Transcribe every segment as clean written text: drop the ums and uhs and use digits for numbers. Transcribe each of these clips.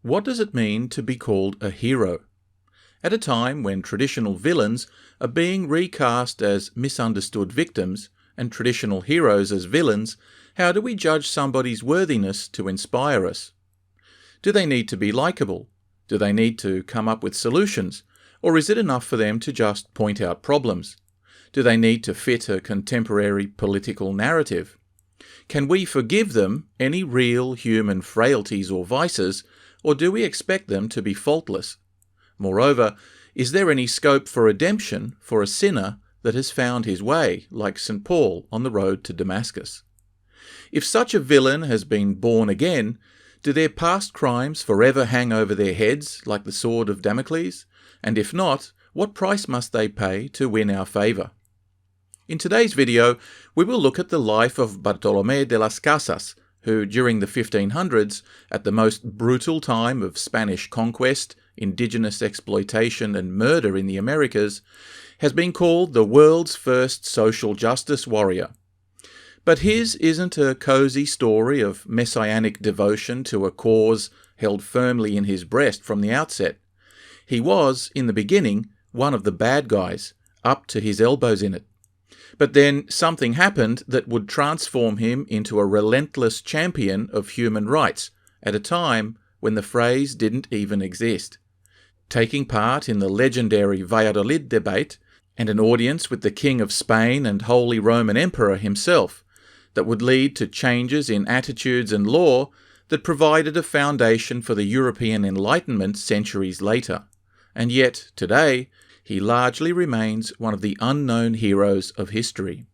What does it mean to be called a hero? At a time when traditional villains are being recast as misunderstood victims and traditional heroes as villains, how do we judge somebody's worthiness to inspire us? Do they need to be likeable? Do they need to come up with solutions? Or is it enough for them to just point out problems? Do they need to fit a contemporary political narrative? Can we forgive them any real human frailties or vices, or do we expect them to be faultless? Moreover, is there any scope for redemption for a sinner that has found his way, like St. Paul on the road to Damascus? If such a villain has been born again, do their past crimes forever hang over their heads like the sword of Damocles? And if not, what price must they pay to win our favour? In today's video, we will look at the life of Bartolomé de las Casas, who during the 1500s, at the most brutal time of Spanish conquest, indigenous exploitation and murder in the Americas, has been called the world's first social justice warrior. But his isn't a cosy story of messianic devotion to a cause held firmly in his breast from the outset. He was, in the beginning, one of the bad guys, up to his elbows in it. But then something happened that would transform him into a relentless champion of human rights at a time when the phrase didn't even exist. Taking part in the legendary Valladolid debate and an audience with the King of Spain and Holy Roman Emperor himself that would lead to changes in attitudes and law that provided a foundation for the European Enlightenment centuries later. And yet, today, he largely remains one of the unknown heroes of history.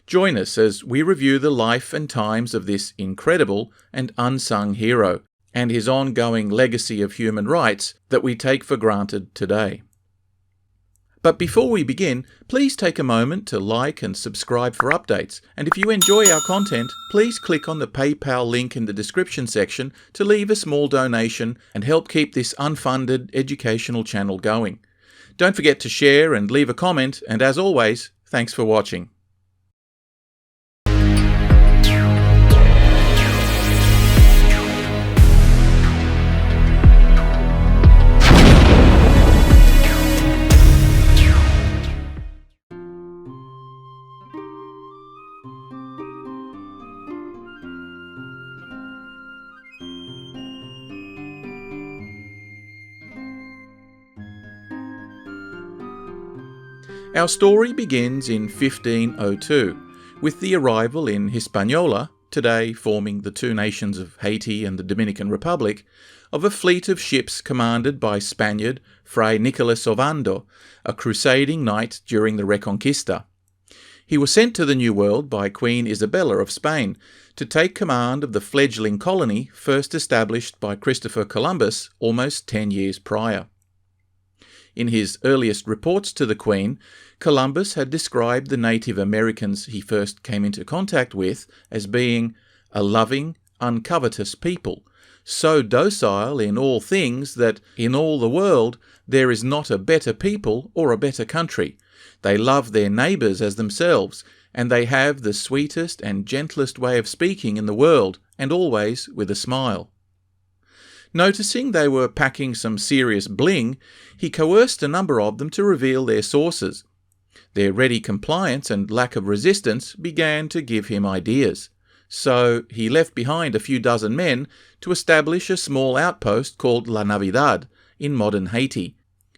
Join us as we review the life and times of this incredible and unsung hero, and his ongoing legacy of human rights that we take for granted today. But before we begin, please take a moment to like and subscribe for updates, and if you enjoy our content, please click on the PayPal link in the description section to leave a small donation and help keep this unfunded educational channel going. Don't forget to share and leave a comment, and as always, thanks for watching. Our story begins in 1502, with the arrival in Hispaniola, today forming the two nations of Haiti and the Dominican Republic, of a fleet of ships commanded by Spaniard Fray Nicolas Ovando, a crusading knight during the Reconquista. He was sent to the New World by Queen Isabella of Spain to take command of the fledgling colony first established by Christopher Columbus almost 10 years prior. In his earliest reports to the Queen, Columbus had described the Native Americans he first came into contact with as being a loving, uncovetous people, so docile in all things that in all the world there is not a better people or a better country. They love their neighbours as themselves, and they have the sweetest and gentlest way of speaking in the world, and always with a smile. Noticing they were packing some serious bling, he coerced a number of them to reveal their sources. Their ready compliance and lack of resistance began to give him ideas. So he left behind a few dozen men to establish a small outpost called La Navidad in modern Haiti,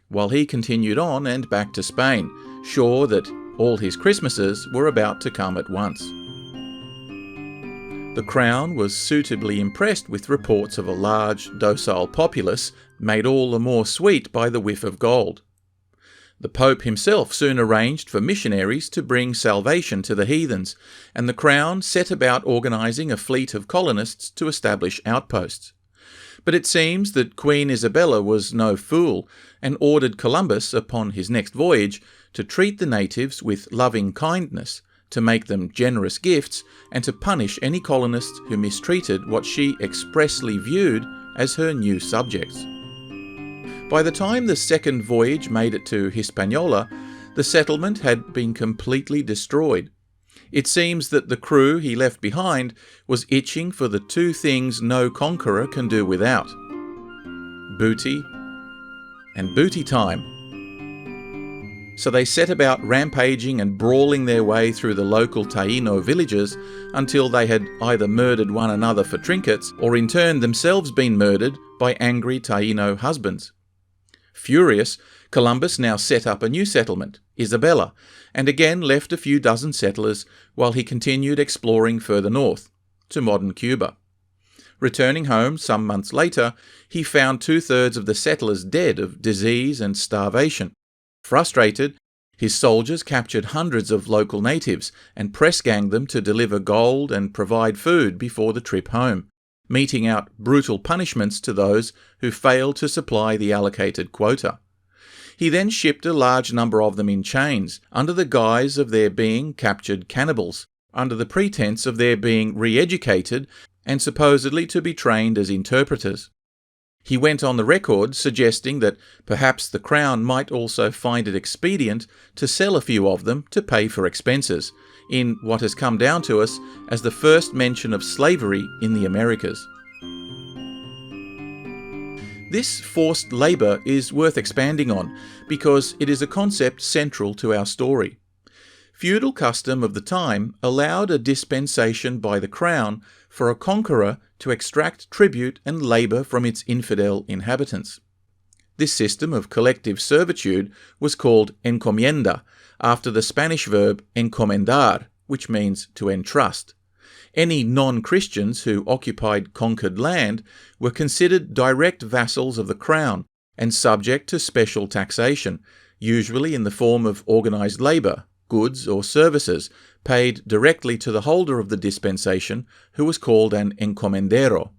while he continued on and back to Spain, sure that all his Christmases were about to come at once. The crown was suitably impressed with reports of a large, docile populace, made all the more sweet by the whiff of gold. The Pope himself soon arranged for missionaries to bring salvation to the heathens, and the crown set about organising a fleet of colonists to establish outposts. But it seems that Queen Isabella was no fool, and ordered Columbus, upon his next voyage, to treat the natives with loving kindness, to make them generous gifts, and to punish any colonists who mistreated what she expressly viewed as her new subjects. By the time the second voyage made it to Hispaniola, the settlement had been completely destroyed. It seems that the crew he left behind was itching for the two things no conqueror can do without: booty, and booty time. So they set about rampaging and brawling their way through the local Taino villages until they had either murdered one another for trinkets or in turn themselves been murdered by angry Taino husbands. Furious, Columbus now set up a new settlement, Isabella, and again left a few dozen settlers while he continued exploring further north, to modern Cuba. Returning home some months later, he found 2/3 of the settlers dead of disease and starvation. Frustrated, his soldiers captured hundreds of local natives and press-ganged them to deliver gold and provide food before the trip home, meting out brutal punishments to those who failed to supply the allocated quota. He then shipped a large number of them in chains, under the guise of their being captured cannibals, under the pretense of their being re-educated and supposedly to be trained as interpreters. He went on the record suggesting that perhaps the Crown might also find it expedient to sell a few of them to pay for expenses, in what has come down to us as the first mention of slavery in the Americas. This forced labour is worth expanding on because it is a concept central to our story. Feudal custom of the time allowed a dispensation by the Crown for a conqueror to extract tribute and labour from its infidel inhabitants. This system of collective servitude was called encomienda, after the Spanish verb encomendar, which means to entrust. Any non-Christians who occupied conquered land were considered direct vassals of the Crown and subject to special taxation, usually in the form of organised labour, goods or services, paid directly to the holder of the dispensation, who was called an encomendero.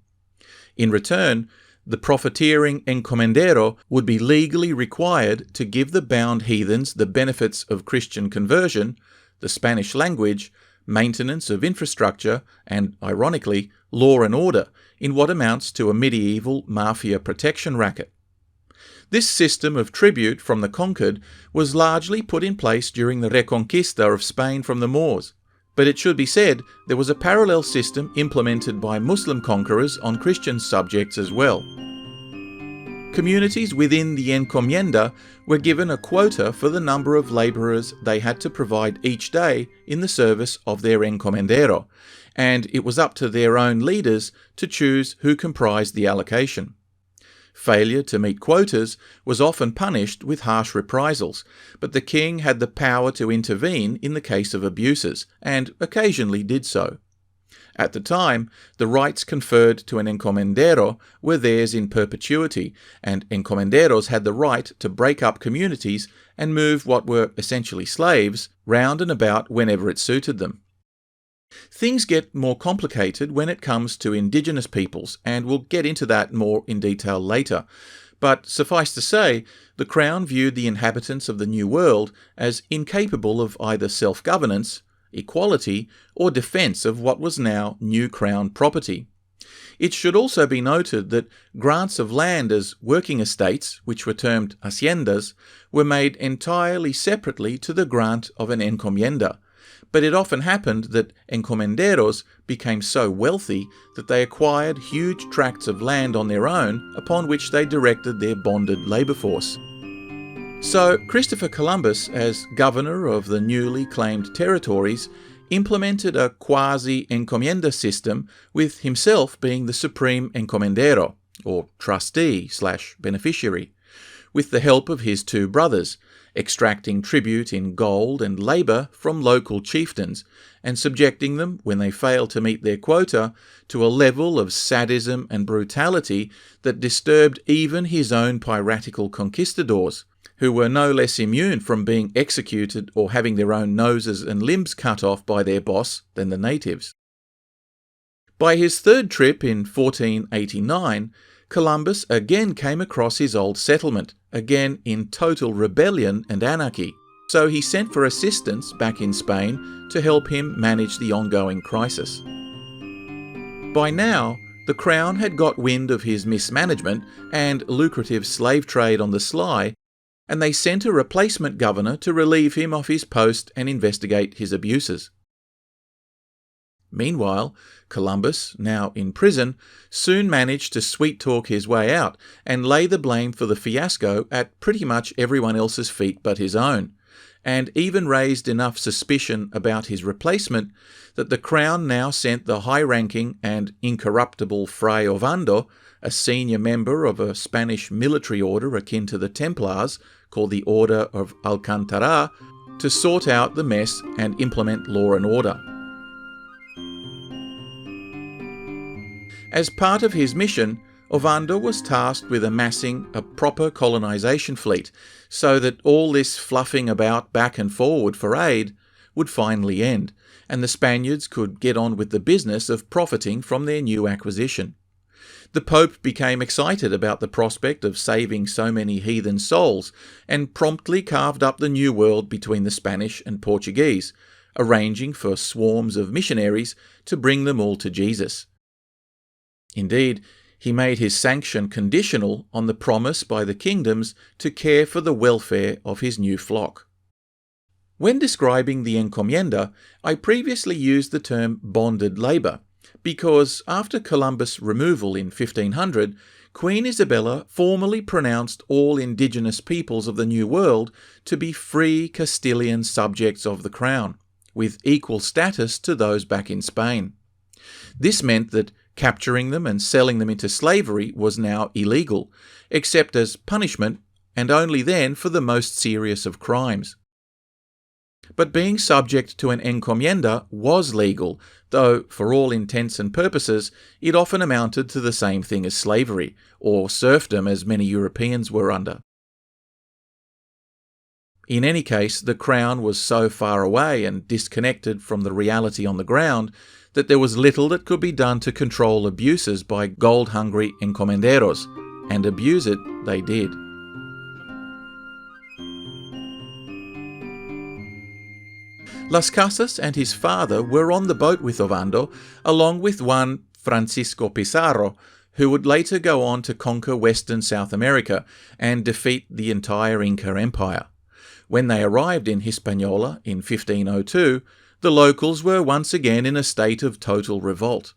In return, the profiteering encomendero would be legally required to give the bound heathens the benefits of Christian conversion, the Spanish language, maintenance of infrastructure, and, ironically, law and order, in what amounts to a medieval mafia protection racket. This system of tribute from the conquered was largely put in place during the Reconquista of Spain from the Moors, but it should be said there was a parallel system implemented by Muslim conquerors on Christian subjects as well. Communities within the encomienda were given a quota for the number of labourers they had to provide each day in the service of their encomendero, and it was up to their own leaders to choose who comprised the allocation. Failure to meet quotas was often punished with harsh reprisals, but the king had the power to intervene in the case of abuses, and occasionally did so. At the time, the rights conferred to an encomendero were theirs in perpetuity, and encomenderos had the right to break up communities and move what were essentially slaves round and about whenever it suited them. Things get more complicated when it comes to indigenous peoples, and we'll get into that more in detail later. But suffice to say, the Crown viewed the inhabitants of the New World as incapable of either self-governance, equality, or defence of what was now new Crown property. It should also be noted that grants of land as working estates, which were termed haciendas, were made entirely separately to the grant of an encomienda, but it often happened that encomenderos became so wealthy that they acquired huge tracts of land on their own upon which they directed their bonded labour force. So Christopher Columbus, as governor of the newly claimed territories, implemented a quasi-encomienda system, with himself being the supreme encomendero, or trustee/beneficiary, with the help of his two brothers, extracting tribute in gold and labour from local chieftains, and subjecting them, when they failed to meet their quota, to a level of sadism and brutality that disturbed even his own piratical conquistadors, who were no less immune from being executed or having their own noses and limbs cut off by their boss than the natives. By his third trip in 1489, Columbus again came across his old settlement, again in total rebellion and anarchy, so he sent for assistance back in Spain to help him manage the ongoing crisis. By now, the Crown had got wind of his mismanagement and lucrative slave trade on the sly, and they sent a replacement governor to relieve him of his post and investigate his abuses. Meanwhile, Columbus, now in prison, soon managed to sweet-talk his way out and lay the blame for the fiasco at pretty much everyone else's feet but his own, and even raised enough suspicion about his replacement that the crown now sent the high-ranking and incorruptible Fray Ovando, a senior member of a Spanish military order akin to the Templars, called the Order of Alcantara, to sort out the mess and implement law and order. As part of his mission, Ovando was tasked with amassing a proper colonisation fleet so that all this fluffing about back and forward for aid would finally end, and the Spaniards could get on with the business of profiting from their new acquisition. The Pope became excited about the prospect of saving so many heathen souls and promptly carved up the New World between the Spanish and Portuguese, arranging for swarms of missionaries to bring them all to Jesus. Indeed, he made his sanction conditional on the promise by the kingdoms to care for the welfare of his new flock. When describing the encomienda, I previously used the term bonded labour, because after Columbus' removal in 1500, Queen Isabella formally pronounced all indigenous peoples of the New World to be free Castilian subjects of the crown, with equal status to those back in Spain. This meant that capturing them and selling them into slavery was now illegal, except as punishment, and only then for the most serious of crimes. But being subject to an encomienda was legal, though for all intents and purposes it often amounted to the same thing as slavery, or serfdom as many Europeans were under. In any case, the crown was so far away and disconnected from the reality on the ground that there was little that could be done to control abuses by gold-hungry encomenderos, and abuse it they did. Las Casas and his father were on the boat with Ovando, along with one Francisco Pizarro, who would later go on to conquer western South America and defeat the entire Inca Empire. When they arrived in Hispaniola in 1502, the locals were once again in a state of total revolt.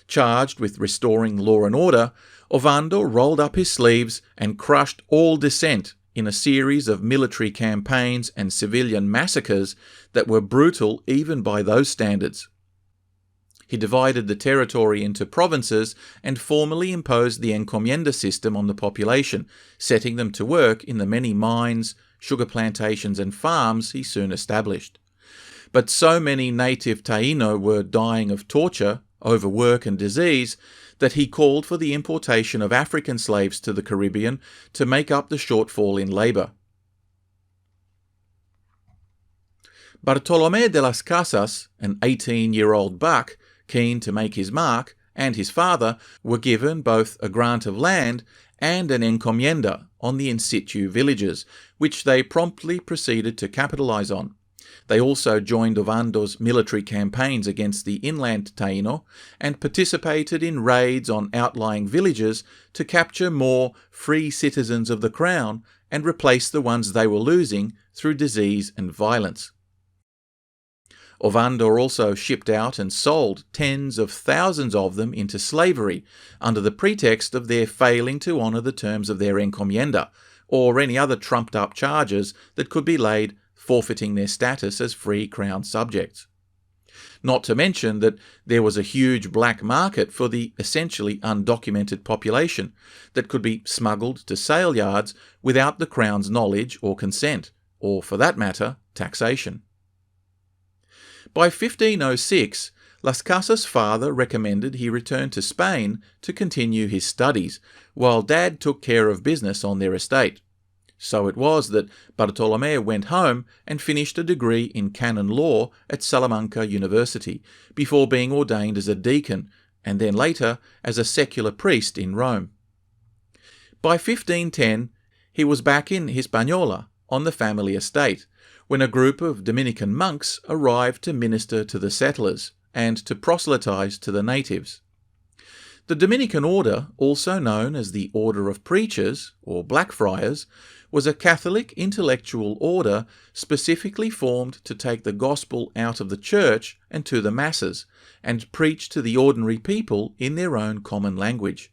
Charged with restoring law and order, Ovando rolled up his sleeves and crushed all dissent in a series of military campaigns and civilian massacres that were brutal even by those standards. He divided the territory into provinces and formally imposed the encomienda system on the population, setting them to work in the many mines, sugar plantations and farms he soon established. But so many native Taino were dying of torture, overwork and disease that he called for the importation of African slaves to the Caribbean to make up the shortfall in labour. Bartolomé de las Casas, an 18-year-old buck keen to make his mark, and his father were given both a grant of land and an encomienda on the in situ villages, which they promptly proceeded to capitalise on. They also joined Ovando's military campaigns against the inland Taino and participated in raids on outlying villages to capture more free citizens of the crown and replace the ones they were losing through disease and violence. Ovando also shipped out and sold tens of thousands of them into slavery under the pretext of their failing to honour the terms of their encomienda, or any other trumped-up charges that could be laid forfeiting their status as free crown subjects. Not to mention that there was a huge black market for the essentially undocumented population that could be smuggled to sale yards without the crown's knowledge or consent, or for that matter, taxation. By 1506, Las Casas' father recommended he return to Spain to continue his studies, while Dad took care of business on their estate. So it was that Bartolomé went home and finished a degree in canon law at Salamanca University, before being ordained as a deacon, and then later as a secular priest in Rome. By 1510, he was back in Hispaniola on the family estate, when a group of Dominican monks arrived to minister to the settlers and to proselytize to the natives. The Dominican order, also known as the Order of Preachers, or Blackfriars, was a Catholic intellectual order specifically formed to take the gospel out of the church and to the masses, and preach to the ordinary people in their own common language.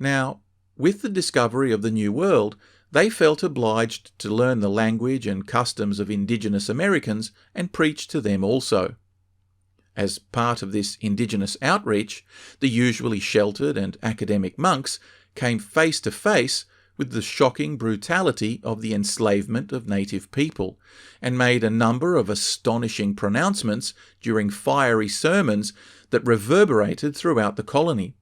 Now, with the discovery of the New World, they felt obliged to learn the language and customs of indigenous Americans and preach to them also. As part of this indigenous outreach, the usually sheltered and academic monks came face to face with the shocking brutality of the enslavement of native people, and made a number of astonishing pronouncements during fiery sermons that reverberated throughout the colony.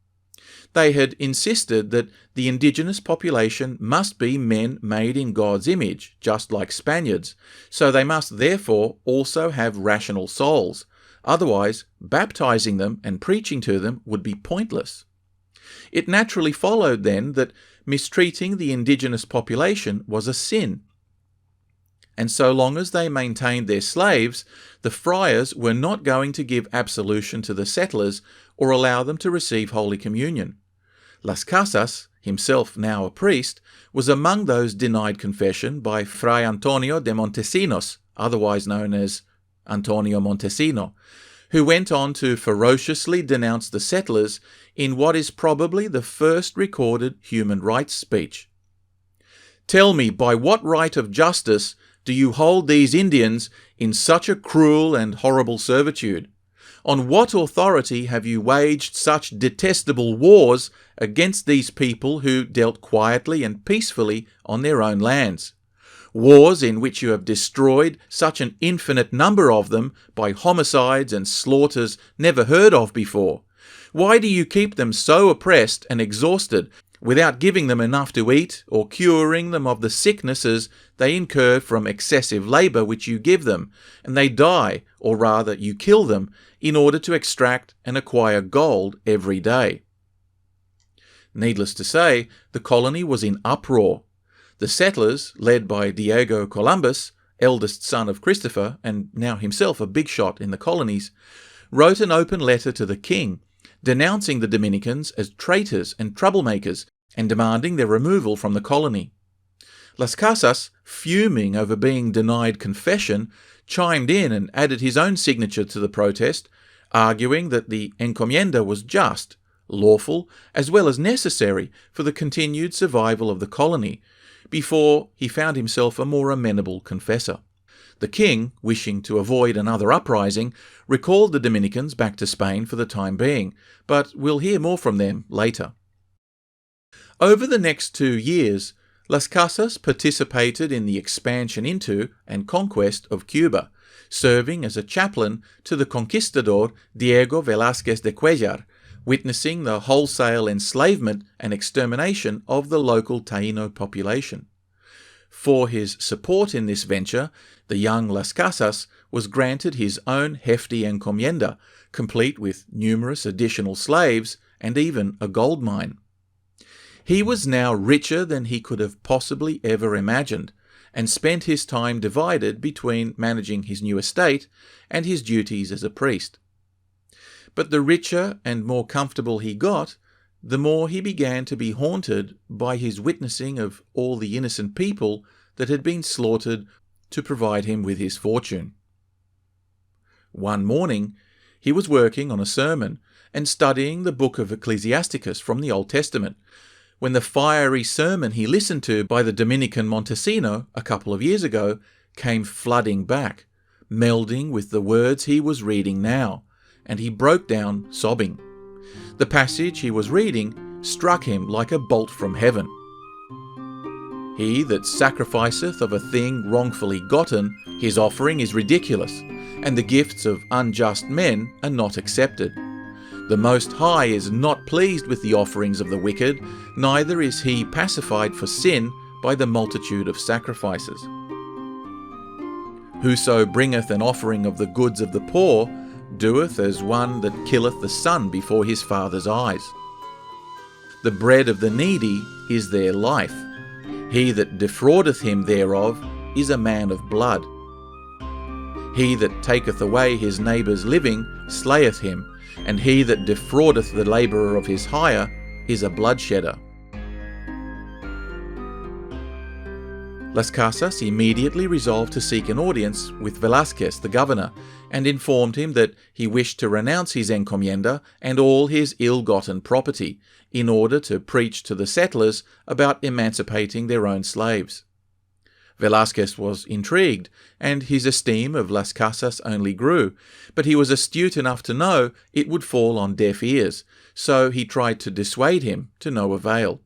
They had insisted that the indigenous population must be men made in God's image, just like Spaniards, so they must therefore also have rational souls. Otherwise, baptizing them and preaching to them would be pointless. It naturally followed then that mistreating the indigenous population was a sin. And so long as they maintained their slaves, the friars were not going to give absolution to the settlers or allow them to receive Holy Communion. Las Casas, himself now a priest, was among those denied confession by Fray Antonio de Montesinos, otherwise known as Antonio Montesino, who went on to ferociously denounce the settlers in what is probably the first recorded human rights speech. "Tell me, by what right of justice do you hold these Indians in such a cruel and horrible servitude? On what authority have you waged such detestable wars against these people who dealt quietly and peacefully on their own lands? Wars in which you have destroyed such an infinite number of them by homicides and slaughters never heard of before. Why do you keep them so oppressed and exhausted without giving them enough to eat or curing them of the sicknesses they incur from excessive labour which you give them, and they die, or rather you kill them, in order to extract and acquire gold every day?" Needless to say, the colony was in uproar. The settlers, led by Diego Columbus, eldest son of Christopher and now himself a big shot in the colonies, wrote an open letter to the king, denouncing the Dominicans as traitors and troublemakers and demanding their removal from the colony. Las Casas, fuming over being denied confession, chimed in and added his own signature to the protest, arguing that the encomienda was just, lawful, as well as necessary for the continued survival of the colony, before he found himself a more amenable confessor. The king, wishing to avoid another uprising, recalled the Dominicans back to Spain for the time being, but we'll hear more from them later. Over the next 2 years, Las Casas participated in the expansion into and conquest of Cuba, serving as a chaplain to the conquistador Diego Velázquez de Cuellar, witnessing the wholesale enslavement and extermination of the local Taino population. For his support in this venture, the young Las Casas was granted his own hefty encomienda, complete with numerous additional slaves and even a gold mine. He was now richer than he could have possibly ever imagined, and spent his time divided between managing his new estate and his duties as a priest. But the richer and more comfortable he got, the more he began to be haunted by his witnessing of all the innocent people that had been slaughtered to provide him with his fortune. One morning, he was working on a sermon and studying the book of Ecclesiasticus from the Old Testament, when the fiery sermon he listened to by the Dominican Montesino a couple of years ago came flooding back, melding with the words he was reading now, and he broke down sobbing. The passage he was reading struck him like a bolt from heaven. "He that sacrificeth of a thing wrongfully gotten, his offering is ridiculous, and the gifts of unjust men are not accepted. The Most High is not pleased with the offerings of the wicked, neither is he pacified for sin by the multitude of sacrifices. Whoso bringeth an offering of the goods of the poor, doeth as one that killeth the son before his father's eyes. The bread of the needy is their life. He that defraudeth him thereof is a man of blood. He that taketh away his neighbour's living slayeth him, and he that defraudeth the labourer of his hire is a bloodshedder. Las Casas immediately resolved to seek an audience with Velázquez, the governor, and informed him that he wished to renounce his encomienda and all his ill-gotten property, in order to preach to the settlers about emancipating their own slaves. Velázquez was intrigued, and his esteem of Las Casas only grew, but he was astute enough to know it would fall on deaf ears, so he tried to dissuade him to no avail.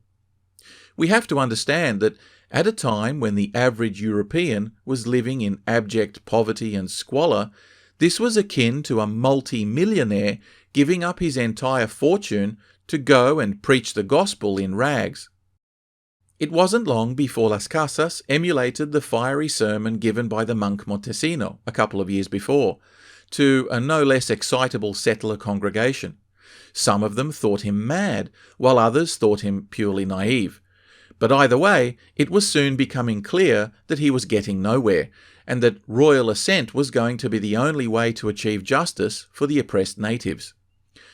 We have to understand that at a time when the average European was living in abject poverty and squalor, this was akin to a multi-millionaire giving up his entire fortune to go and preach the gospel in rags. It wasn't long before Las Casas emulated the fiery sermon given by the monk Montesinos a couple of years before, to a no less excitable settler congregation. Some of them thought him mad, while others thought him purely naive. But either way, it was soon becoming clear that he was getting nowhere, and that royal assent was going to be the only way to achieve justice for the oppressed natives.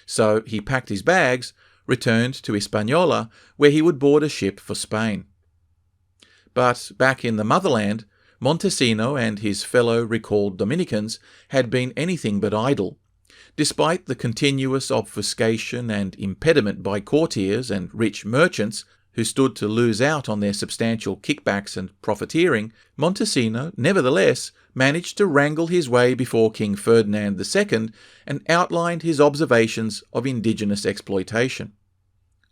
So he packed his bags, returned to Hispaniola, where he would board a ship for Spain. But back in the motherland, Montesinos and his fellow recalled Dominicans had been anything but idle. Despite the continuous obfuscation and impediment by courtiers and rich merchants, who stood to lose out on their substantial kickbacks and profiteering, Montesinos nevertheless managed to wrangle his way before King Ferdinand II and outlined his observations of indigenous exploitation.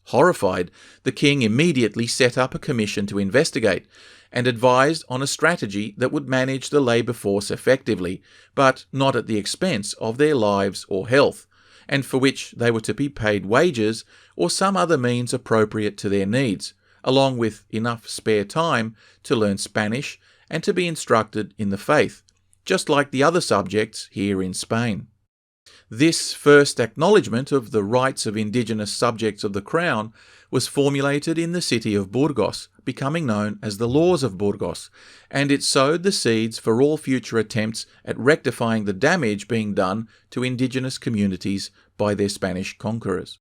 Horrified, the king immediately set up a commission to investigate and advised on a strategy that would manage the labour force effectively, but not at the expense of their lives or health, and for which they were to be paid wages or some other means appropriate to their needs, along with enough spare time to learn Spanish and to be instructed in the faith, just like the other subjects here in Spain. This first acknowledgement of the rights of indigenous subjects of the crown was formulated in the city of Burgos, becoming known as the Laws of Burgos, and it sowed the seeds for all future attempts at rectifying the damage being done to indigenous communities by their Spanish conquerors.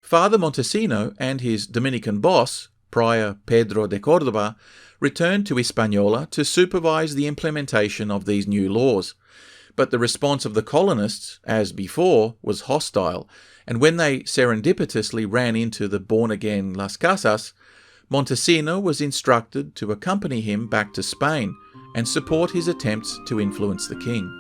Father Montesinos and his Dominican boss, Prior Pedro de Córdoba, returned to Hispaniola to supervise the implementation of these new laws. But the response of the colonists, as before, was hostile, and when they serendipitously ran into the born-again Las Casas, Montesinos was instructed to accompany him back to Spain and support his attempts to influence the king.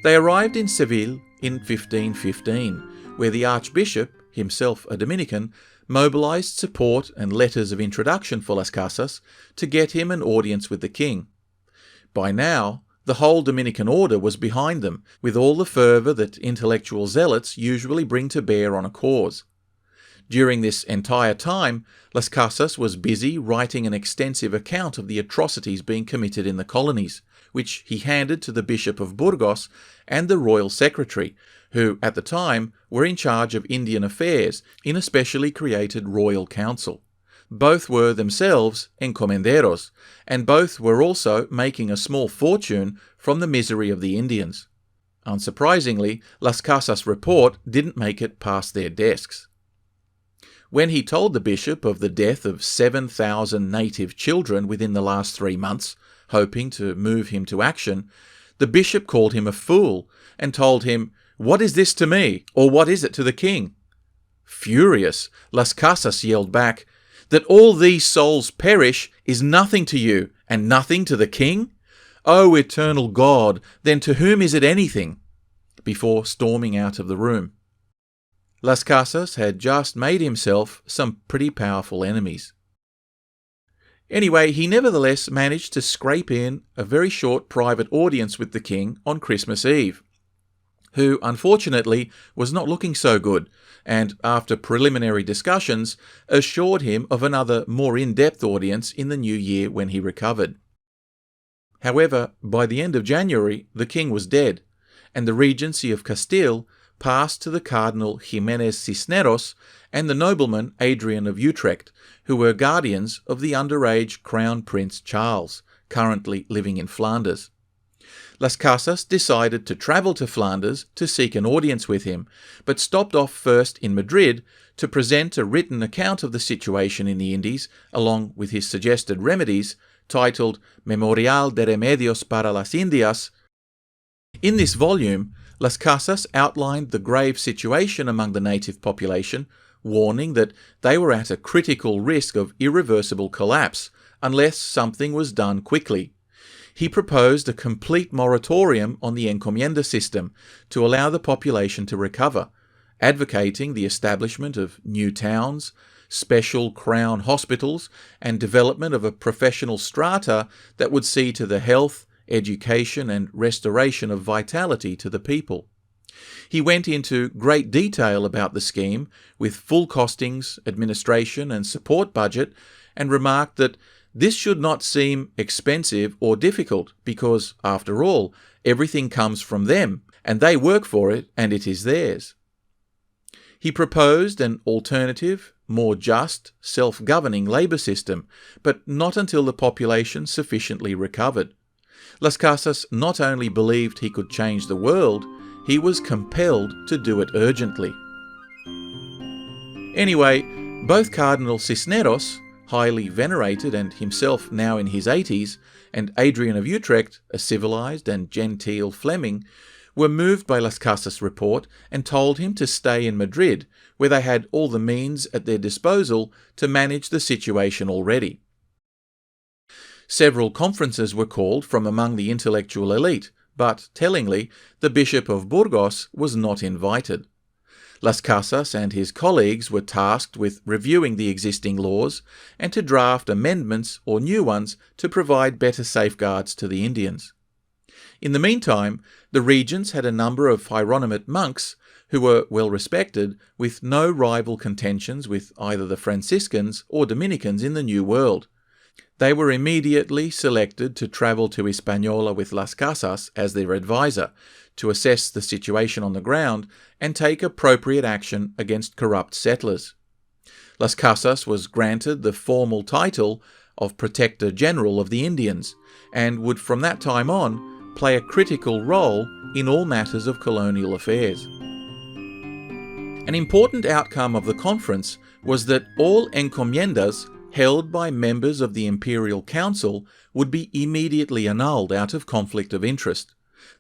They arrived in Seville in 1515, where the Archbishop, himself a Dominican, mobilized support and letters of introduction for Las Casas to get him an audience with the king. By now, the whole Dominican order was behind them, with all the fervour that intellectual zealots usually bring to bear on a cause. During this entire time, Las Casas was busy writing an extensive account of the atrocities being committed in the colonies, which he handed to the Bishop of Burgos and the royal secretary, who at the time were in charge of Indian affairs in a specially created royal council. Both were themselves encomenderos, and both were also making a small fortune from the misery of the Indians. Unsurprisingly, Las Casas' report didn't make it past their desks. When he told the bishop of the death of 7,000 native children within the last 3 months, hoping to move him to action, the bishop called him a fool and told him, "What is this to me, or what is it to the king?" Furious, Las Casas yelled back, "That all these souls perish is nothing to you, and nothing to the king? O eternal God, then to whom is it anything?" before storming out of the room. Las Casas had just made himself some pretty powerful enemies. Anyway, he nevertheless managed to scrape in a very short private audience with the king on Christmas Eve, who unfortunately was not looking so good, and after preliminary discussions assured him of another more in-depth audience in the new year when he recovered. However, by the end of January, the king was dead, and the regency of Castile passed to the Cardinal Jimenez Cisneros and the nobleman Adrian of Utrecht, who were guardians of the underage Crown Prince Charles, currently living in Flanders. Las Casas decided to travel to Flanders to seek an audience with him, but stopped off first in Madrid to present a written account of the situation in the Indies, along with his suggested remedies, titled Memorial de Remedios para las Indias. In this volume, Las Casas outlined the grave situation among the native population, warning that they were at a critical risk of irreversible collapse unless something was done quickly. He proposed a complete moratorium on the encomienda system to allow the population to recover, advocating the establishment of new towns, special crown hospitals, and development of a professional strata that would see to the health, education, and restoration of vitality to the people. He went into great detail about the scheme, with full costings, administration, and support budget, and remarked that this should not seem expensive or difficult because, after all, everything comes from them, and they work for it, and it is theirs. He proposed an alternative, more just, self-governing labour system, but not until the population sufficiently recovered. Las Casas not only believed he could change the world, he was compelled to do it urgently. Anyway, both Cardinal Cisneros, highly venerated and himself now in his 80s, and Adrian of Utrecht, a civilised and genteel Fleming, were moved by Las Casas' report and told him to stay in Madrid, where they had all the means at their disposal to manage the situation already. Several conferences were called from among the intellectual elite, but, tellingly, the Bishop of Burgos was not invited. Las Casas and his colleagues were tasked with reviewing the existing laws and to draft amendments or new ones to provide better safeguards to the Indians. In the meantime, the regents had a number of Hieronymite monks who were well respected, with no rival contentions with either the Franciscans or Dominicans in the New World. They were immediately selected to travel to Hispaniola with Las Casas as their advisor, to assess the situation on the ground and take appropriate action against corrupt settlers. Las Casas was granted the formal title of Protector General of the Indians, and would from that time on play a critical role in all matters of colonial affairs. An important outcome of the conference was that all encomiendas held by members of the Imperial Council would be immediately annulled out of conflict of interest.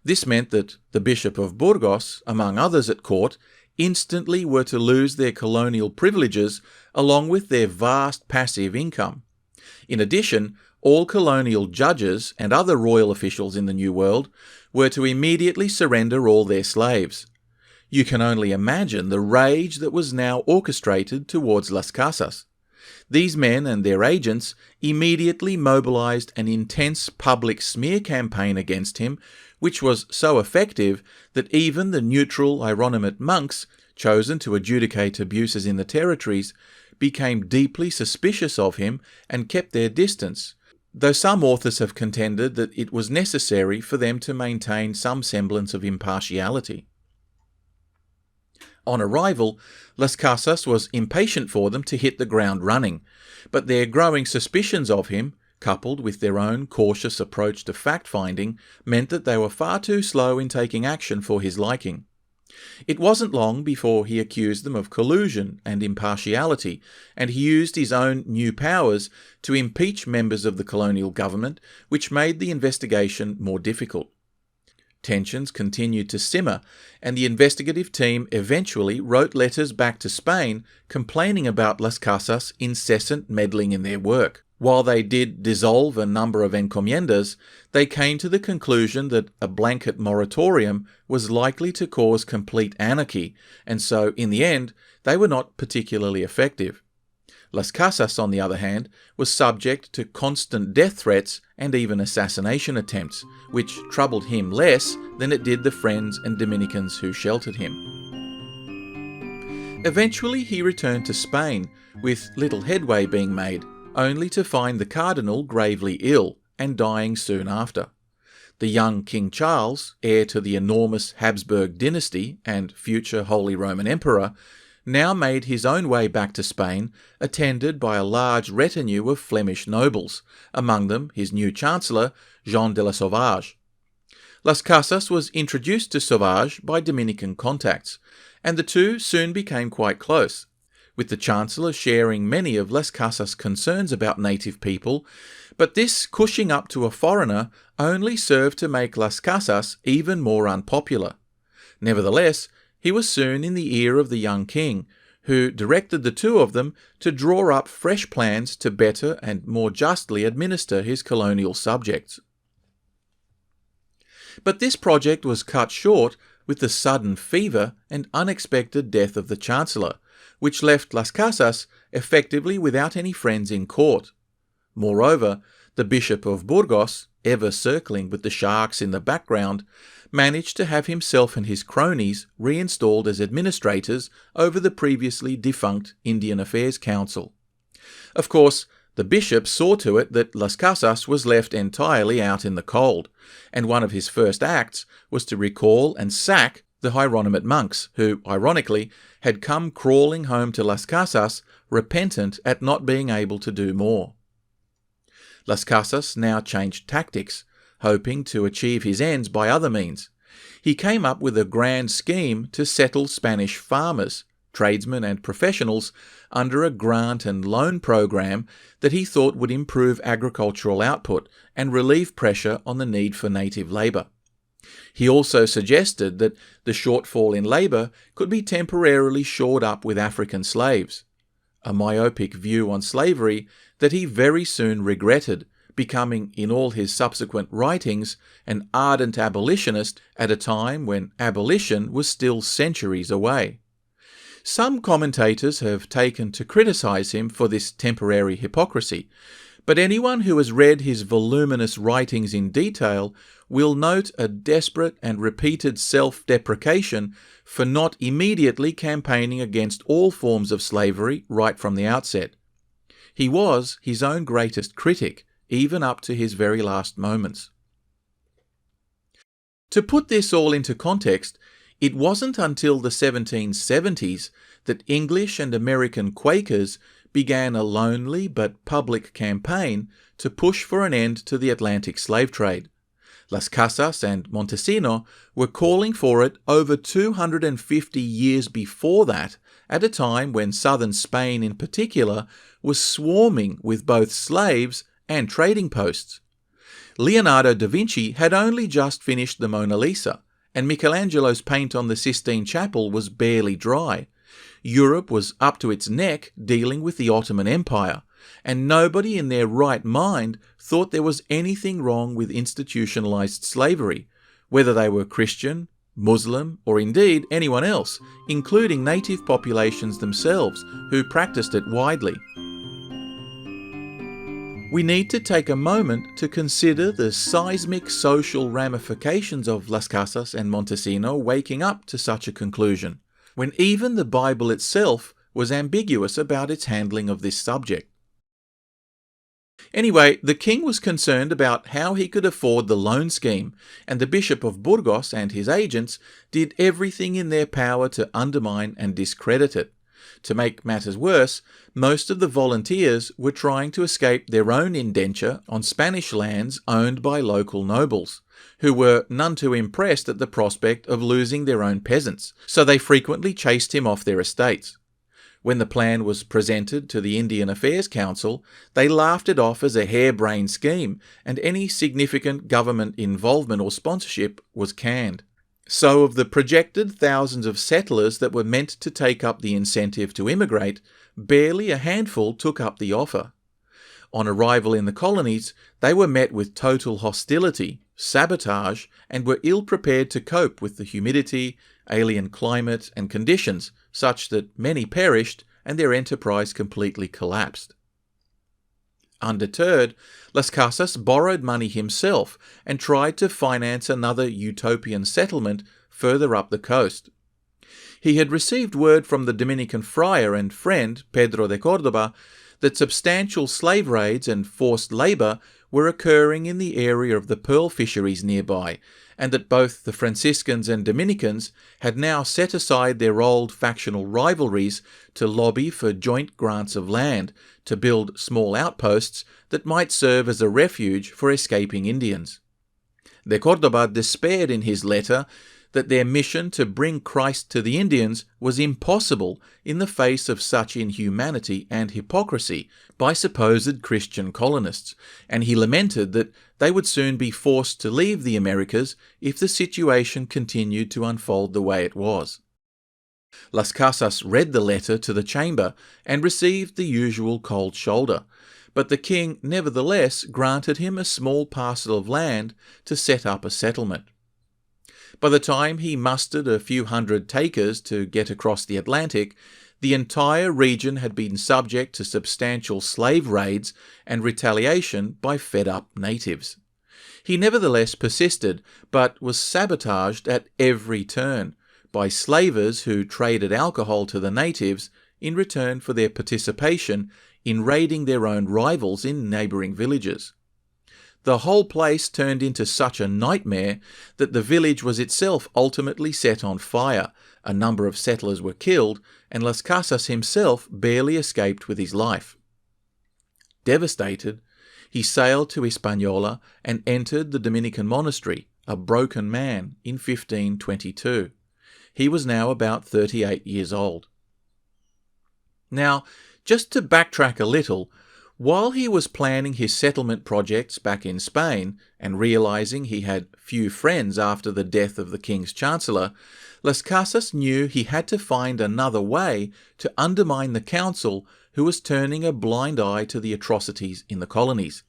This meant that the Bishop of Burgos, among others at court, instantly were to lose their colonial privileges along with their vast passive income. In addition, all colonial judges and other royal officials in the New World were to immediately surrender all their slaves. You can only imagine the rage that was now orchestrated towards Las Casas. These men and their agents immediately mobilized an intense public smear campaign against him, which was so effective that even the neutral Hieronymite monks, chosen to adjudicate abuses in the territories, became deeply suspicious of him and kept their distance, though some authors have contended that it was necessary for them to maintain some semblance of impartiality. On arrival, Las Casas was impatient for them to hit the ground running, but their growing suspicions of him, coupled with their own cautious approach to fact-finding, meant that they were far too slow in taking action for his liking. It wasn't long before he accused them of collusion and impartiality, and he used his own new powers to impeach members of the colonial government, which made the investigation more difficult. Tensions continued to simmer, and the investigative team eventually wrote letters back to Spain complaining about Las Casas' incessant meddling in their work. While they did dissolve a number of encomiendas, they came to the conclusion that a blanket moratorium was likely to cause complete anarchy, and so, in the end, they were not particularly effective. Las Casas, on the other hand, was subject to constant death threats and even assassination attempts, which troubled him less than it did the friends and Dominicans who sheltered him. Eventually he returned to Spain, with little headway being made, only to find the cardinal gravely ill and dying soon after. The young King Charles, heir to the enormous Habsburg dynasty and future Holy Roman Emperor, now made his own way back to Spain, attended by a large retinue of Flemish nobles, among them his new chancellor, Jean de la Sauvage. Las Casas was introduced to Sauvage by Dominican contacts, and the two soon became quite close, with the Chancellor sharing many of Las Casas' concerns about native people, but this cushing up to a foreigner only served to make Las Casas even more unpopular. Nevertheless, he was soon in the ear of the young king, who directed the two of them to draw up fresh plans to better and more justly administer his colonial subjects. But this project was cut short with the sudden fever and unexpected death of the Chancellor, which left Las Casas effectively without any friends in court. Moreover, the Bishop of Burgos, ever circling with the sharks in the background, managed to have himself and his cronies reinstalled as administrators over the previously defunct Indian Affairs Council. Of course, the bishop saw to it that Las Casas was left entirely out in the cold, and one of his first acts was to recall and sack the Hieronymite monks, who, ironically, had come crawling home to Las Casas, repentant at not being able to do more. Las Casas now changed tactics, hoping to achieve his ends by other means. He came up with a grand scheme to settle Spanish farmers, tradesmen and professionals under a grant and loan program that he thought would improve agricultural output and relieve pressure on the need for native labour. He also suggested that the shortfall in labour could be temporarily shored up with African slaves, a myopic view on slavery that he very soon regretted, becoming, in all his subsequent writings, an ardent abolitionist at a time when abolition was still centuries away. Some commentators have taken to criticise him for this temporary hypocrisy, but anyone who has read his voluminous writings in detail will note a desperate and repeated self-deprecation for not immediately campaigning against all forms of slavery right from the outset. He was his own greatest critic, even up to his very last moments. To put this all into context, it wasn't until the 1770s that English and American Quakers began a lonely but public campaign to push for an end to the Atlantic slave trade. Las Casas and Montesinos were calling for it over 250 years before that, at a time when southern Spain in particular was swarming with both slaves and trading posts. Leonardo da Vinci had only just finished the Mona Lisa, and Michelangelo's paint on the Sistine Chapel was barely dry. Europe was up to its neck dealing with the Ottoman Empire, and nobody in their right mind thought there was anything wrong with institutionalized slavery, whether they were Christian, Muslim, or indeed anyone else, including native populations themselves, who practiced it widely. We need to take a moment to consider the seismic social ramifications of Las Casas and Montesinos waking up to such a conclusion, when even the Bible itself was ambiguous about its handling of this subject. Anyway, the king was concerned about how he could afford the loan scheme, and the Bishop of Burgos and his agents did everything in their power to undermine and discredit it. To make matters worse, most of the volunteers were trying to escape their own indenture on Spanish lands owned by local nobles, who were none too impressed at the prospect of losing their own peasants, so they frequently chased him off their estates. When the plan was presented to the Indian Affairs Council, they laughed it off as a harebrained scheme, and any significant government involvement or sponsorship was canned. So of the projected thousands of settlers that were meant to take up the incentive to immigrate, barely a handful took up the offer. On arrival in the colonies, they were met with total hostility, sabotage, and were ill-prepared to cope with the humidity, alien climate, and conditions, such that many perished and their enterprise completely collapsed. Undeterred, Las Casas borrowed money himself and tried to finance another utopian settlement further up the coast. He had received word from the Dominican friar and friend Pedro de Córdoba that substantial slave raids and forced labour were occurring in the area of the pearl fisheries nearby, and that both the Franciscans and Dominicans had now set aside their old factional rivalries to lobby for joint grants of land to build small outposts that might serve as a refuge for escaping Indians. De Córdoba despaired in his letter that their mission to bring Christ to the Indians was impossible in the face of such inhumanity and hypocrisy by supposed Christian colonists, and he lamented that they would soon be forced to leave the Americas if the situation continued to unfold the way it was. Las Casas read the letter to the chamber and received the usual cold shoulder, but the king nevertheless granted him a small parcel of land to set up a settlement. By the time he mustered a few hundred takers to get across the Atlantic, the entire region had been subject to substantial slave raids and retaliation by fed-up natives. He nevertheless persisted, but was sabotaged at every turn by slavers who traded alcohol to the natives in return for their participation in raiding their own rivals in neighbouring villages. The whole place turned into such a nightmare that the village was itself ultimately set on fire, a number of settlers were killed, and Las Casas himself barely escaped with his life. Devastated, he sailed to Hispaniola and entered the Dominican monastery, a broken man, in 1522. He was now about 38 years old. Now, just to backtrack a little, while he was planning his settlement projects back in Spain and realizing he had few friends after the death of the king's chancellor, Las Casas knew he had to find another way to undermine the council who was turning a blind eye to the atrocities in the colonies.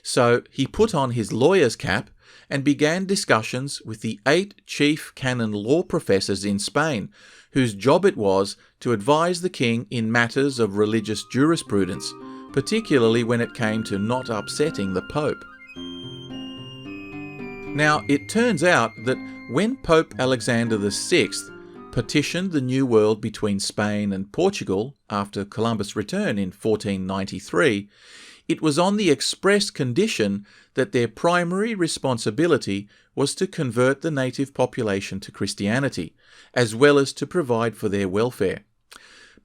So he put on his lawyer's cap and began discussions with the 8 chief canon law professors in Spain, whose job it was to advise the king in matters of religious jurisprudence, particularly when it came to not upsetting the Pope. Now, it turns out that when Pope Alexander VI petitioned the New World between Spain and Portugal after Columbus' return in 1493, it was on the express condition that their primary responsibility was to convert the native population to Christianity, as well as to provide for their welfare.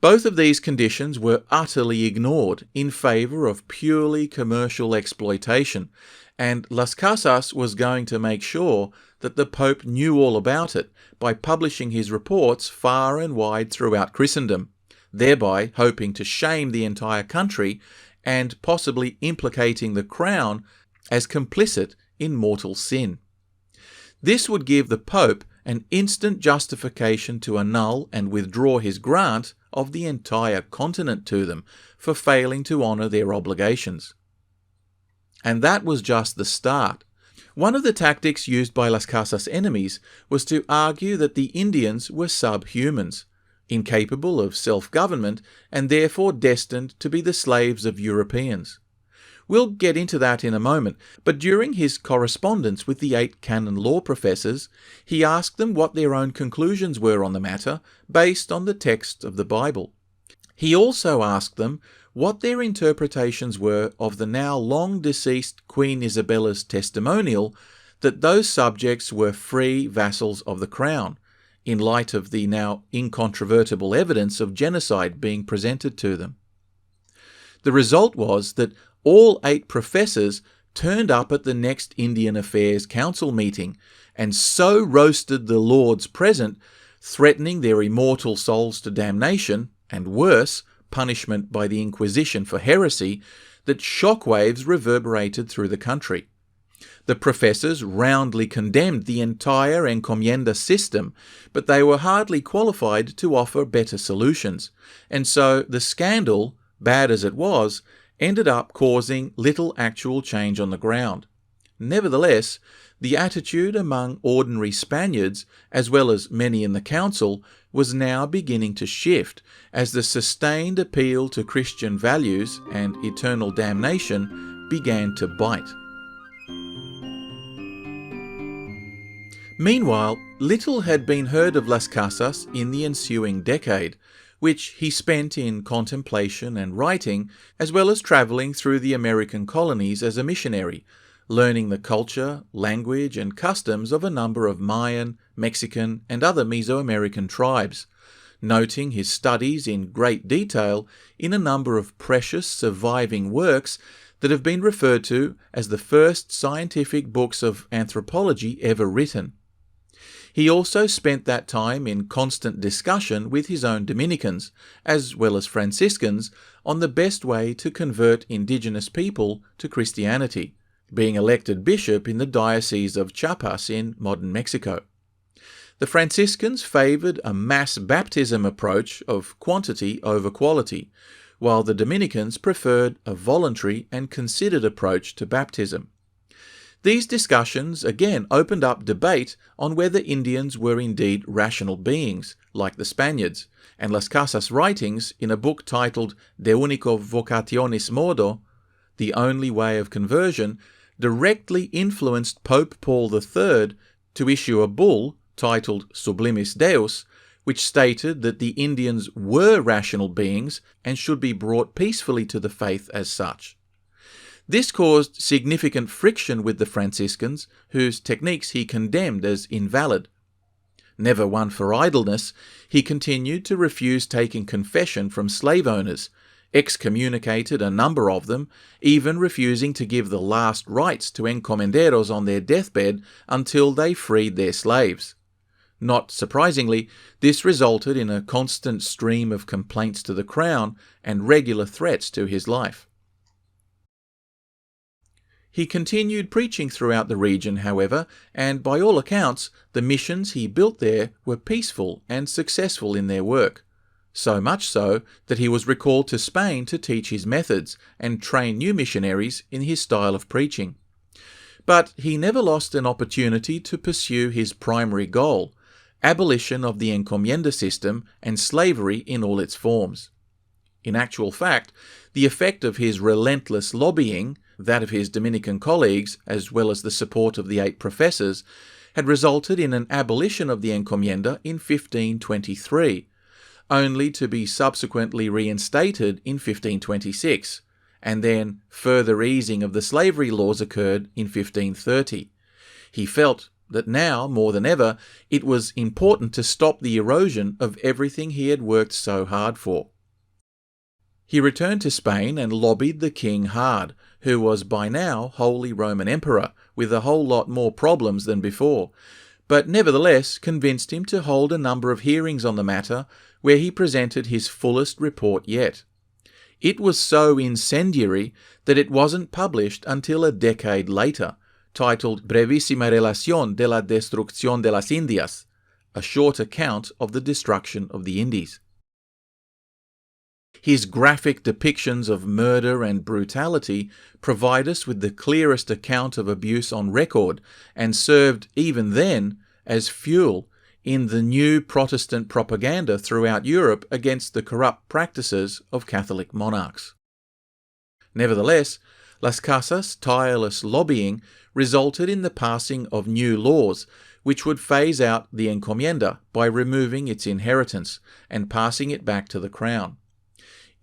Both of these conditions were utterly ignored in favour of purely commercial exploitation, and Las Casas was going to make sure that the Pope knew all about it by publishing his reports far and wide throughout Christendom, thereby hoping to shame the entire country and possibly implicating the crown as complicit in mortal sin. This would give the Pope an instant justification to annul and withdraw his grant of the entire continent to them for failing to honour their obligations. And that was just the start. One of the tactics used by Las Casas' enemies was to argue that the Indians were subhumans, incapable of self-government and therefore destined to be the slaves of Europeans. We'll get into that in a moment, but during his correspondence with the 8 canon law professors, he asked them what their own conclusions were on the matter based on the text of the Bible. He also asked them what their interpretations were of the now long-deceased Queen Isabella's testimonial that those subjects were free vassals of the crown, in light of the now incontrovertible evidence of genocide being presented to them. The result was that all 8 professors turned up at the next Indian Affairs Council meeting and so roasted the lords present, threatening their immortal souls to damnation, and worse, punishment by the Inquisition for heresy, that shockwaves reverberated through the country. The professors roundly condemned the entire encomienda system, but they were hardly qualified to offer better solutions, and so the scandal, bad as it was, ended up causing little actual change on the ground. Nevertheless, the attitude among ordinary Spaniards, as well as many in the council, was now beginning to shift as the sustained appeal to Christian values and eternal damnation began to bite. Meanwhile, little had been heard of Las Casas in the ensuing decade, which he spent in contemplation and writing, as well as travelling through the American colonies as a missionary, learning the culture, language and customs of a number of Mayan, Mexican and other Mesoamerican tribes, noting his studies in great detail in a number of precious surviving works that have been referred to as the first scientific books of anthropology ever written. He also spent that time in constant discussion with his own Dominicans, as well as Franciscans, on the best way to convert indigenous people to Christianity, being elected bishop in the Diocese of Chiapas in modern Mexico. The Franciscans favoured a mass baptism approach of quantity over quality, while the Dominicans preferred a voluntary and considered approach to baptism. These discussions again opened up debate on whether Indians were indeed rational beings, like the Spaniards, and Las Casas' writings in a book titled De Unico Vocationis Modo, The Only Way of Conversion, directly influenced Pope Paul III to issue a bull titled Sublimis Deus, which stated that the Indians were rational beings and should be brought peacefully to the faith as such. This caused significant friction with the Franciscans, whose techniques he condemned as invalid. Never one for idleness, he continued to refuse taking confession from slave owners, excommunicated a number of them, even refusing to give the last rites to encomenderos on their deathbed until they freed their slaves. Not surprisingly, this resulted in a constant stream of complaints to the crown and regular threats to his life. He continued preaching throughout the region, however, and by all accounts, the missions he built there were peaceful and successful in their work. So much so that he was recalled to Spain to teach his methods and train new missionaries in his style of preaching. But he never lost an opportunity to pursue his primary goal, abolition of the encomienda system and slavery in all its forms. In actual fact, the effect of his relentless lobbying, that of his Dominican colleagues, as well as the support of the 8 professors, had resulted in an abolition of the encomienda in 1523, only to be subsequently reinstated in 1526, and then further easing of the slavery laws occurred in 1530. He felt that now, more than ever, it was important to stop the erosion of everything he had worked so hard for. He returned to Spain and lobbied the king hard, who was by now Holy Roman Emperor, with a whole lot more problems than before, but nevertheless convinced him to hold a number of hearings on the matter, where he presented his fullest report yet. It was so incendiary that it wasn't published until a decade later, titled Brevísima Relación de la Destrucción de las Indias, a short account of the destruction of the Indies. His graphic depictions of murder and brutality provide us with the clearest account of abuse on record, and served, even then, as fuel in the new Protestant propaganda throughout Europe against the corrupt practices of Catholic monarchs. Nevertheless, Las Casas' tireless lobbying resulted in the passing of new laws which would phase out the encomienda by removing its inheritance and passing it back to the crown.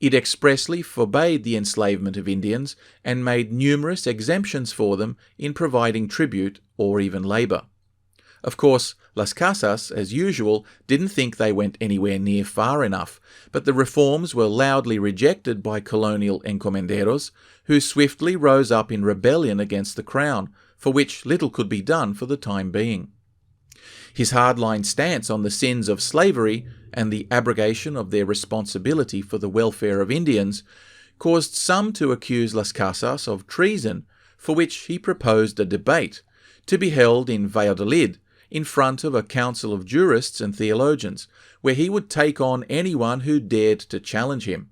It expressly forbade the enslavement of Indians and made numerous exemptions for them in providing tribute or even labour. Of course, Las Casas, as usual, didn't think they went anywhere near far enough, but the reforms were loudly rejected by colonial encomenderos, who swiftly rose up in rebellion against the crown, for which little could be done for the time being. His hardline stance on the sins of slavery and the abrogation of their responsibility for the welfare of Indians caused some to accuse Las Casas of treason, for which he proposed a debate, to be held in Valladolid, in front of a council of jurists and theologians, where he would take on anyone who dared to challenge him.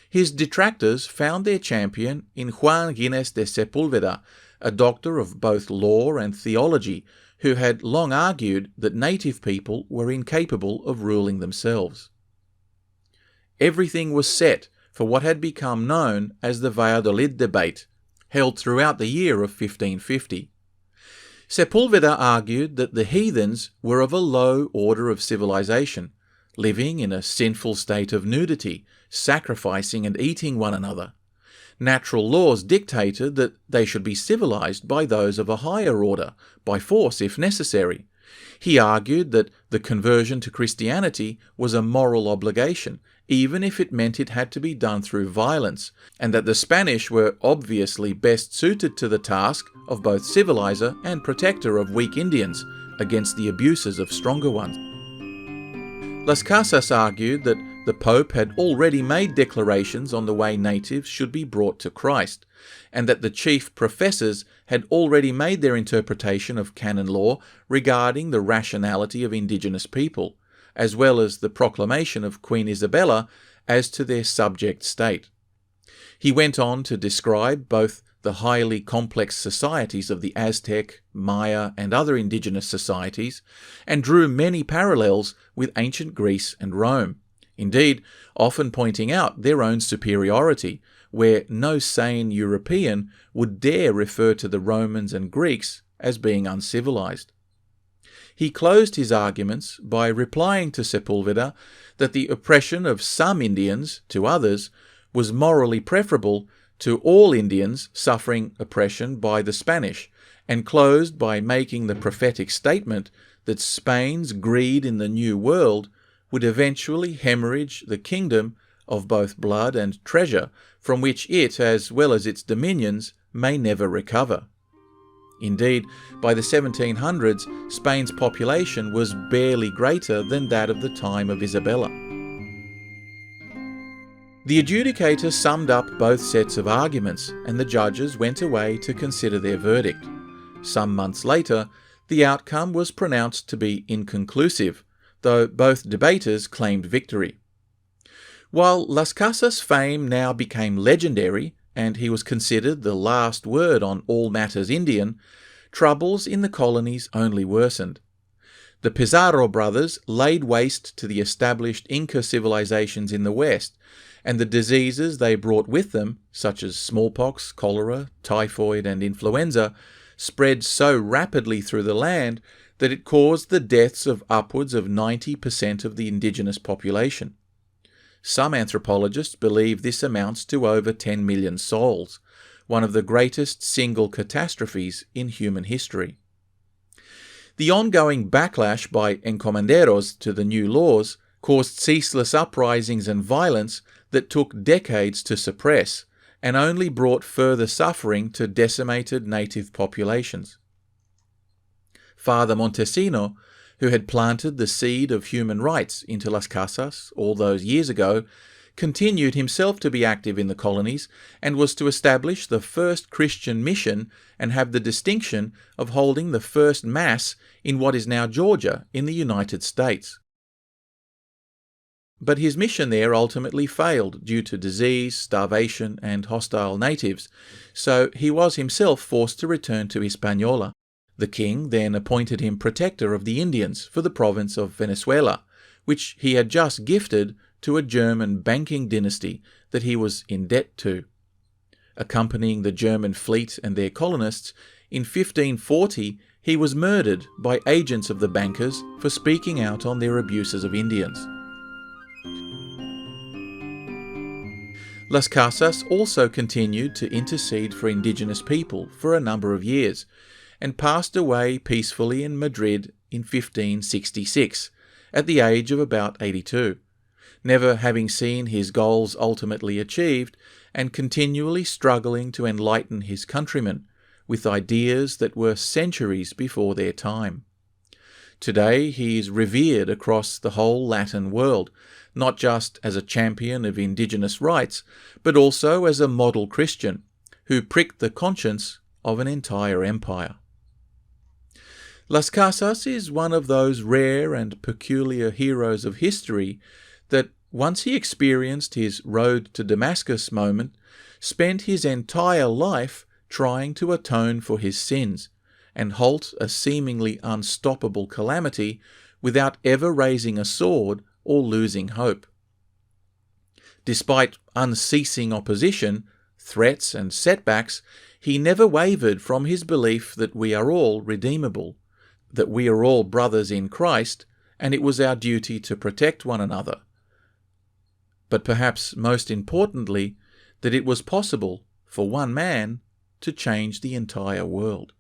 His detractors found their champion in Juan Gines de Sepúlveda, a doctor of both law and theology, who had long argued that native people were incapable of ruling themselves. Everything was set for what had become known as the Valladolid debate, held throughout the year of 1550. Sepúlveda argued that the heathens were of a low order of civilization, living in a sinful state of nudity, sacrificing and eating one another. Natural laws dictated that they should be civilized by those of a higher order, by force if necessary, He argued that the conversion to Christianity was a moral obligation, even if it meant it had to be done through violence, and that the Spanish were obviously best suited to the task of both civilizer and protector of weak Indians against the abuses of stronger ones. Las Casas argued that the Pope had already made declarations on the way natives should be brought to Christ, and that the chief professors had already made their interpretation of canon law regarding the rationality of indigenous people, as well as the proclamation of Queen Isabella as to their subject state. He went on to describe both the highly complex societies of the Aztec, Maya, and other indigenous societies, and drew many parallels with ancient Greece and Rome, indeed often pointing out their own superiority, where no sane European would dare refer to the Romans and Greeks as being uncivilized. He closed his arguments by replying to Sepulveda that the oppression of some Indians to others was morally preferable to all Indians suffering oppression by the Spanish, and closed by making the prophetic statement that Spain's greed in the New World would eventually hemorrhage the kingdom of both blood and treasure, from which it, as well as its dominions, may never recover. Indeed, by the 1700s, Spain's population was barely greater than that of the time of Isabella. The adjudicator summed up both sets of arguments, and the judges went away to consider their verdict. Some months later, the outcome was pronounced to be inconclusive, though both debaters claimed victory. While Las Casas' fame now became legendary, and he was considered the last word on all matters Indian, troubles in the colonies only worsened. The Pizarro brothers laid waste to the established Inca civilizations in the west, and the diseases they brought with them, such as smallpox, cholera, typhoid, and influenza, spread so rapidly through the land that it caused the deaths of upwards of 90% of the indigenous population. Some anthropologists believe this amounts to over 10 million souls, one of the greatest single catastrophes in human history. The ongoing backlash by encomenderos to the new laws caused ceaseless uprisings and violence that took decades to suppress, and only brought further suffering to decimated native populations. Father Montesinos, who had planted the seed of human rights into Las Casas all those years ago, continued himself to be active in the colonies and was to establish the first Christian mission and have the distinction of holding the first Mass in what is now Georgia in the United States. But his mission there ultimately failed due to disease, starvation, and hostile natives, so he was himself forced to return to Hispaniola. The king then appointed him protector of the Indians for the province of Venezuela, which he had just gifted to a German banking dynasty that he was in debt to. Accompanying the German fleet and their colonists, in 1540 he was murdered by agents of the bankers for speaking out on their abuses of Indians. Las Casas also continued to intercede for indigenous people for a number of years, and passed away peacefully in Madrid in 1566, at the age of about 82, never having seen his goals ultimately achieved, and continually struggling to enlighten his countrymen with ideas that were centuries before their time. Today he is revered across the whole Latin world, not just as a champion of indigenous rights, but also as a model Christian who pricked the conscience of an entire empire. Las Casas is one of those rare and peculiar heroes of history that, once he experienced his road to Damascus moment, spent his entire life trying to atone for his sins and halt a seemingly unstoppable calamity without ever raising a sword or losing hope. Despite unceasing opposition, threats, and setbacks, he never wavered from his belief that we are all redeemable, that we are all brothers in Christ, and it was our duty to protect one another. But perhaps most importantly, that it was possible for one man to change the entire world.